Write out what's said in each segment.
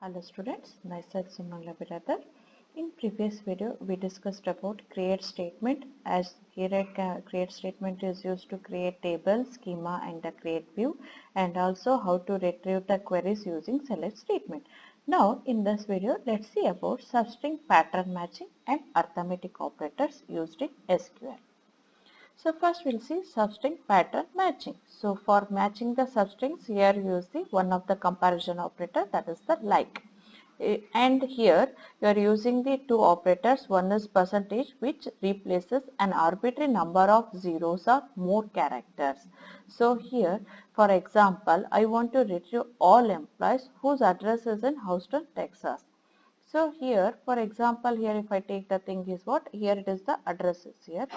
Hello students, myself Sumangla Biradar. In previous video we discussed about create statement, as here create statement is used to create table, schema and the create view, and also how to retrieve the queries using select statement. Now in this video let's see about substring pattern matching and arithmetic operators used in SQL. So first we'll see substring pattern matching. So for matching the substrings, here use the one of the comparison operator, that is the like. And here you are using the two operators. One is percentage, which replaces an arbitrary number of zeros or more characters. So here, for example, I want to retrieve all employees whose address is in Houston, Texas. So here, for example, here if I take the thing is what? Here it is the addresses here.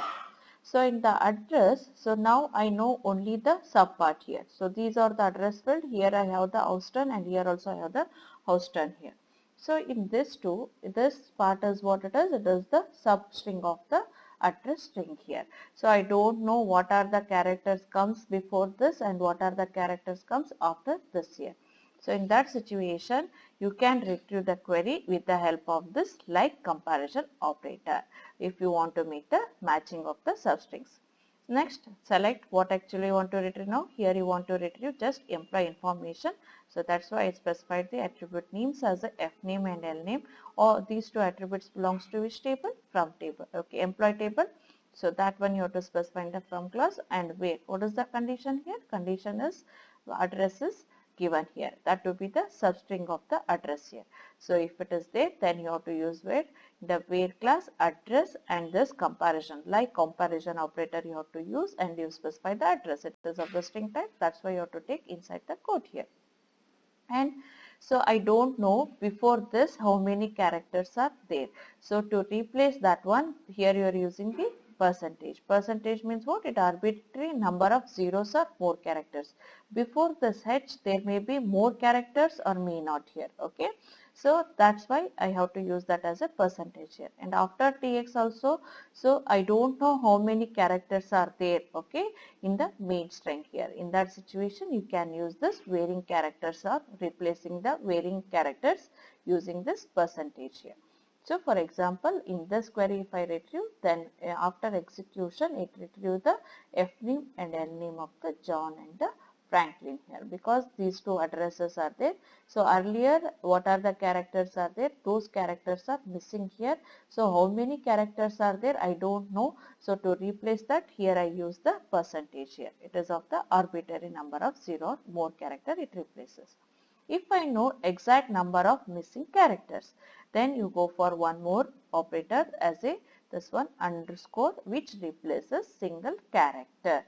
So in the address, so now I know only the sub part here. So these are the address field. Here I have the Houston and here also I have the Houston here. So in this two, this part is what it is. It is the substring of the address string here. So I don't know what are the characters comes before this and what are the characters comes after this here. So in that situation, you can retrieve the query with the help of this like comparison operator if you want to make the matching of the substrings. Next, select what actually you want to retrieve now. Here you want to retrieve just employee information. So that's why I specified the attribute names as a F name and L name. Or these two attributes belongs to which table? From table. Okay, employee table. So that one you have to specify in the from clause and where. What is the condition here? Condition is address is given here. That will be the substring of the address here. So if it is there, then you have to use where the where class address and this comparison, like comparison operator you have to use, and you specify the address. It is of the string type. That's why you have to take inside the code here. And so I don't know before this how many characters are there. So to replace that one, here you are using the percentage. Percentage means what? It arbitrary number of zeros or more characters. Before this H, there may be more characters or may not here. Okay. So that's why I have to use that as a percentage here. And after TX also, so I don't know how many characters are there. Okay, in the main string here. In that situation, you can use this varying characters or replacing the varying characters using this percentage here. So for example, in this query if I retrieve, then after execution it retrieve the F name and L name of the John and the Franklin here, because these two addresses are there. So earlier what are the characters are there? Those characters are missing here. So how many characters are there? I don't know. So to replace that, here I use the percentage here. It is of the arbitrary number of 0 or more character it replaces. If I know exact number of missing characters, then you go for one more operator as a this one underscore, which replaces single character.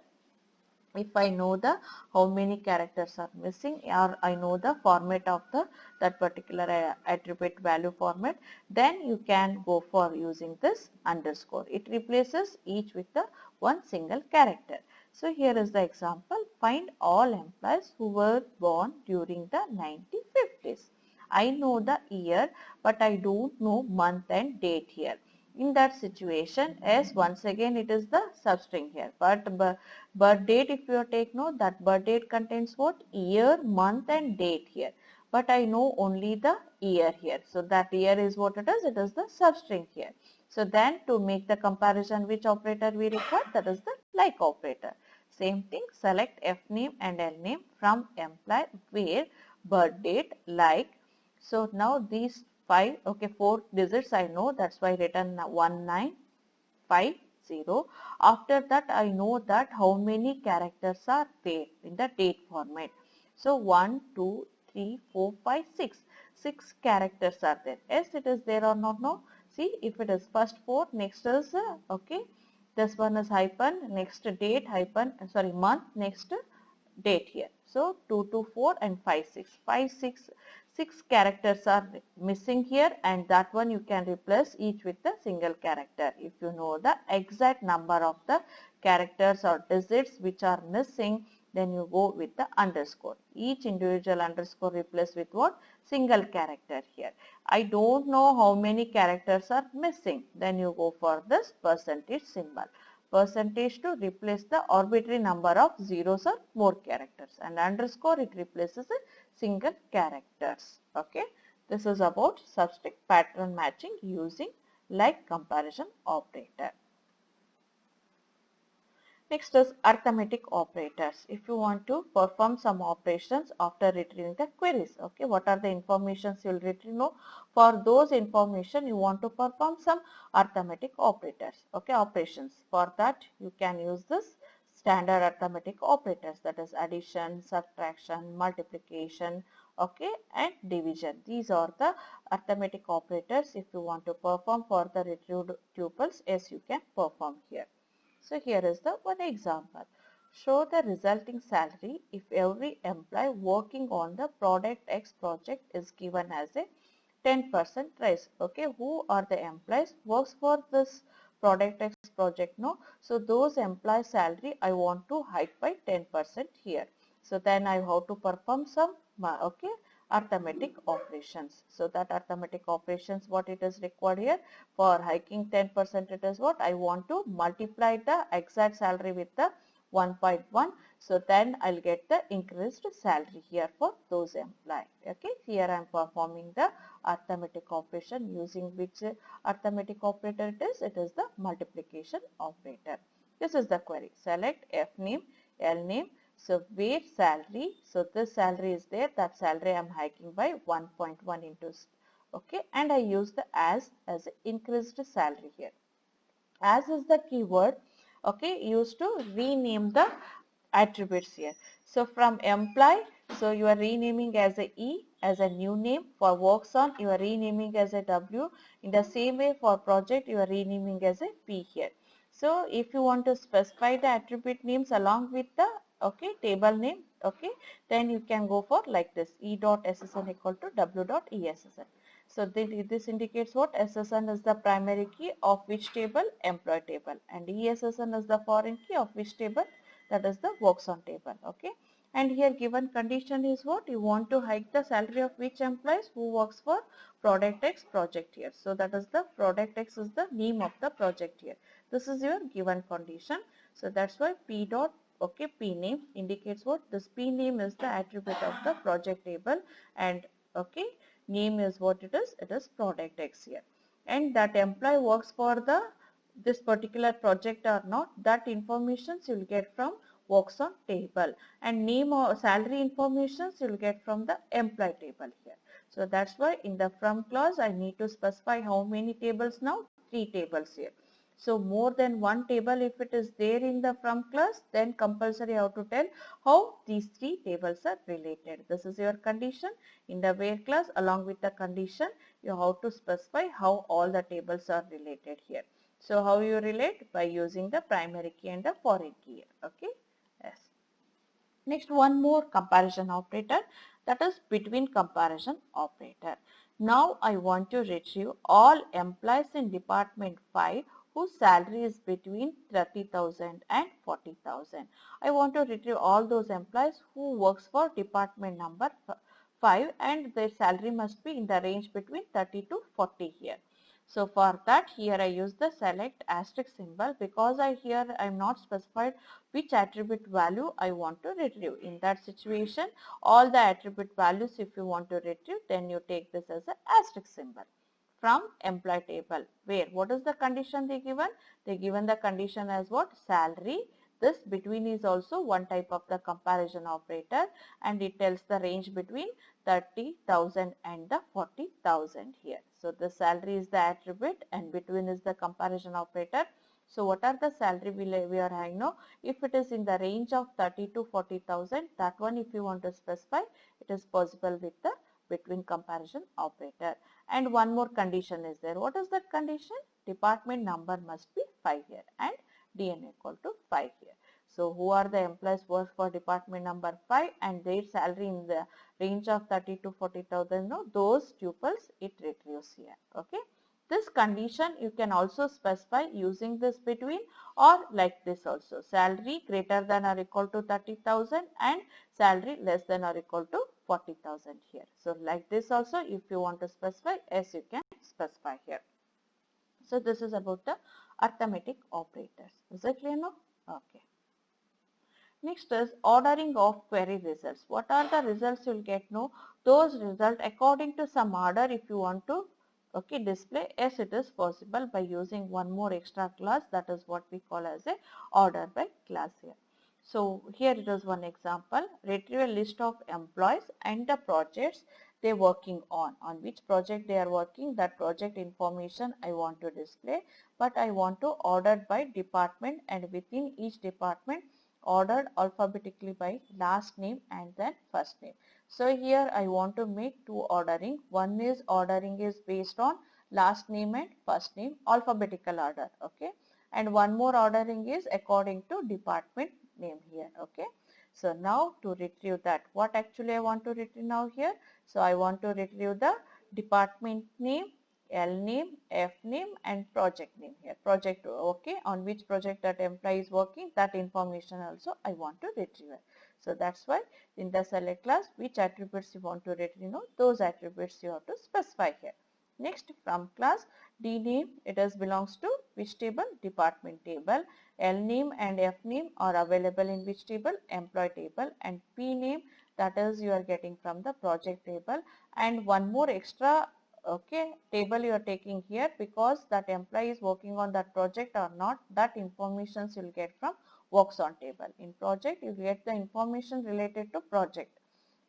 If I know the how many characters are missing, or I know the format of the that particular attribute value format, then you can go for using this underscore. It replaces each with the one single character. So here is the example. Find all employees who were born during the 1950s. I know the year, but I don't know month and date here. In that situation, as once again it is the substring here, but birth date, if you take note, that birth date contains what? Year, month and date here. But I know only the year here. So that year is what it is. It is the substring here. So then to make the comparison, which operator we require? That is the like operator. Same thing, select F name and L name from employee where birth date like. So now these five, okay, 4 digits I know. That's why I written 1950. After that I know that how many characters are there in the date format. So 1, 2, 3, 4, 5, 6. 6 characters are there. Yes, it is there or not? No. See, if it is first 4, next is okay. This one is hyphen, next date hyphen, sorry, month, next date here. So 2 to 4 and 5, 6. 5, 6, 6 characters are missing here, and that one you can replace each with a single character. If you know the exact number of the characters or digits which are missing, then you go with the underscore. Each individual underscore replace with what? Single character here. I don't know how many characters are missing. Then you go for this percentage symbol. Percentage to replace the arbitrary number of zeros or more characters, and underscore it replaces a single characters. Okay, This is about substrate pattern matching using like comparison operator. Next is arithmetic operators. If you want to perform some operations after retrieving the queries, okay, what are the informations you will retrieve? No, for those information you want to perform some arithmetic operators, okay, operations. For that you can use this standard arithmetic operators, that is addition, subtraction, multiplication, okay, and division. These are the arithmetic operators if you want to perform for the retrieved tuples. Yes, you can perform here. So here is the one example. Show the resulting salary if every employee working on the product X project is given as a 10% raise. Okay, who are the employees works for this product X project? No, so those employee salary I want to hike by 10% here. So then I have to perform some okay arithmetic operations. So that arithmetic operations, what it is required here for hiking 10%, it is what I want to multiply the exact salary with the 1.1. So then I'll get the increased salary here for those employees. Okay, here I am performing the arithmetic operation using which arithmetic operator it is. It is the multiplication operator. This is the query. Select F name, L name. So where salary, so this salary is there, that salary I am hiking by 1.1 into, okay, and I use the as increased salary here. As is the keyword, okay, used to rename the attributes here. So from employee, so you are renaming as a E as a new name. For works on, you are renaming as a W. In the same way for project, you are renaming as a P here. So if you want to specify the attribute names along with the okay table name, okay, then you can go for like this E dot SSN equal to W dot ESSN. So this indicates what? SSN is the primary key of which table? Employee table, and ESSN is the foreign key of which table? That is the works on table. Okay, and here given condition is what? You want to hike the salary of which employees who works for product X project here. So that is the product X is the name of the project here. This is your given condition. So that's why P dot, okay, P name indicates what? This P name is the attribute of the project table, and okay, name is what it is product X here, and that employee works for the this particular project or not, that information you will get from works on table, and name or salary information you will get from the employee table here. So that's why in the from clause I need to specify how many tables now, 3 tables here. So more than one table if it is there in the from clause, then compulsory how to tell how these 3 tables are related. This is your condition. In the where clause, along with the condition, you have to specify how all the tables are related here. So how you relate? By using the primary key and the foreign key. Okay. Yes. Next, one more comparison operator, that is between comparison operator. Now I want to retrieve all employees in department 5 whose salary is between 30,000 and 40,000. I want to retrieve all those employees who works for department number 5 and their salary must be in the range between 30 to 40 here. So for that here I use the select asterisk symbol because here I am not specified which attribute value I want to retrieve. In that situation, all the attribute values if you want to retrieve, then you take this as an asterisk symbol. From employee table, where what is the condition they given? They given the condition as what? Salary. This between is also one type of the comparison operator, and it tells the range between 30,000 and the 40,000 here. So the salary is the attribute and between is the comparison operator. So what are the salary we are having now? If it is in the range of 30 to 40,000, that one if you want to specify, it is possible with the between comparison operator. And one more condition is there. What is that condition? Department number must be 5 here and DN equal to 5 here. So who are the employees work for department number 5 and their salary in the range of 30 to 40,000, no, those tuples it retrieves here. Okay. This condition you can also specify using this between or like this also. Salary greater than or equal to 30,000 and salary less than or equal to 40,000 here. So like this also if you want to specify, as you can specify here. So this is about the arithmetic operators. Is it clear now? Okay. Next is ordering of query results. What are the results you'll get? No, those results according to some order if you want to display. Yes, it is possible by using one more extra class, that is what we call as a order by class here. So here it is one example. Retrieve a list of employees and the projects they're working on which project they are working, that project information I want to display, but I want to order by department and within each department ordered alphabetically by last name and then first name. So here I want to make two ordering. One is ordering is based on last name and first name alphabetical order, okay, and one more ordering is according to department name here, okay. So now to retrieve that, what actually I want to retrieve now here? So I want to retrieve the department name, L name, F name and project name here. Project, okay, on which project that employee is working, that information also I want to retrieve. So that's why in the select class, which attributes you want to retrieve, those attributes you have to specify here. Next, from class D name, it is belongs to which table? Department table. L name and F name are available in which table? Employee table. And P name, that is you are getting from the project table. And one more extra table you are taking here because that employee is working on that project or not, that information you will get from works on table. In project you get the information related to project.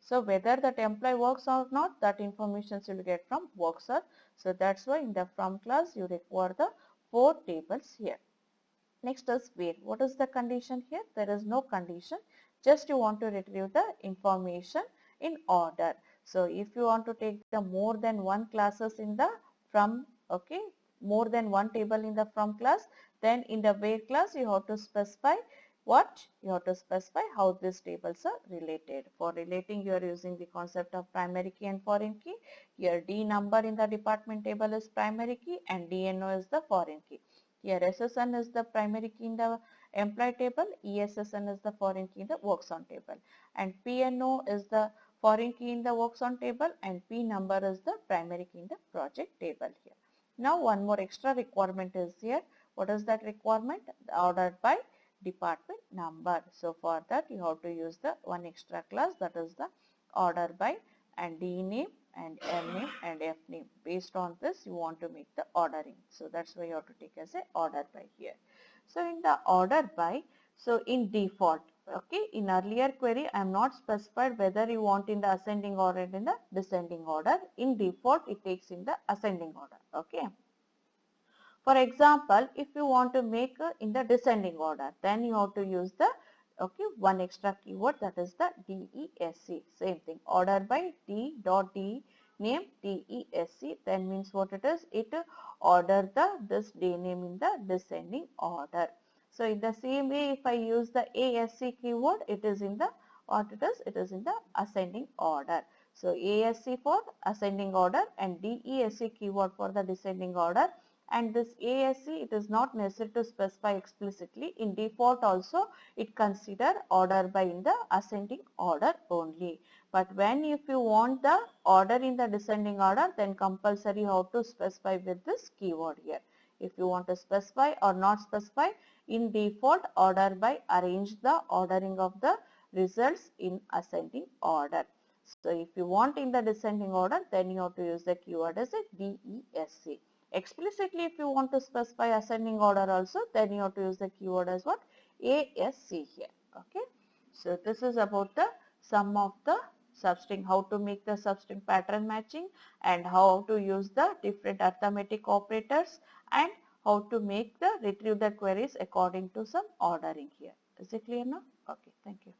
So whether that employee works or not, that information you will get from works on. So that's why in the from class you require the 4 tables here. Next is where. What is the condition here? There is no condition. Just you want to retrieve the information in order. So if you want to take the more than one classes in the from, more than one table in the from class, then in the where class you have to specify what? You have to specify how these tables are related. For relating you are using the concept of primary key and foreign key. Your D number in the department table is primary key and DNO is the foreign key. Here SSN is the primary key in the employee table, ESSN is the foreign key in the works on table, and PNO is the foreign key in the works on table and P number is the primary key in the project table here. Now one more extra requirement is here. What is that requirement? Ordered by department number. So for that you have to use the one extra class, that is the order by and D name and L name and F name. Based on this you want to make the ordering. So that's why you have to take as a order by here. So in the order by, so in default, okay, in earlier query I am not specified whether you want in the ascending order or in the descending order. In default it takes in the ascending order, okay. For example, if you want to make in the descending order, then you have to use the one extra keyword, that is the DESC. Same thing, order by D dot D name DESC, then means what it is? It order this day name in the descending order. So in the same way, if I use the ASC keyword, it is in the what it is? It is in the ascending order. So ASC for ascending order and DESC keyword for the descending order. And this ASC, it is not necessary to specify explicitly. In default also it consider order by in the ascending order only. But when if you want the order in the descending order, then compulsory you have to specify with this keyword here. If you want to specify or not specify, in default order by arrange the ordering of the results in ascending order. So if you want in the descending order, then you have to use the keyword as a DESC. Explicitly if you want to specify ascending order also, then you have to use the keyword as what? ASC here, okay. So this is about the sum of the substring, how to make the substring pattern matching and how to use the different arithmetic operators and how to make the retrieve the queries according to some ordering here. Is it clear now? Okay, thank you.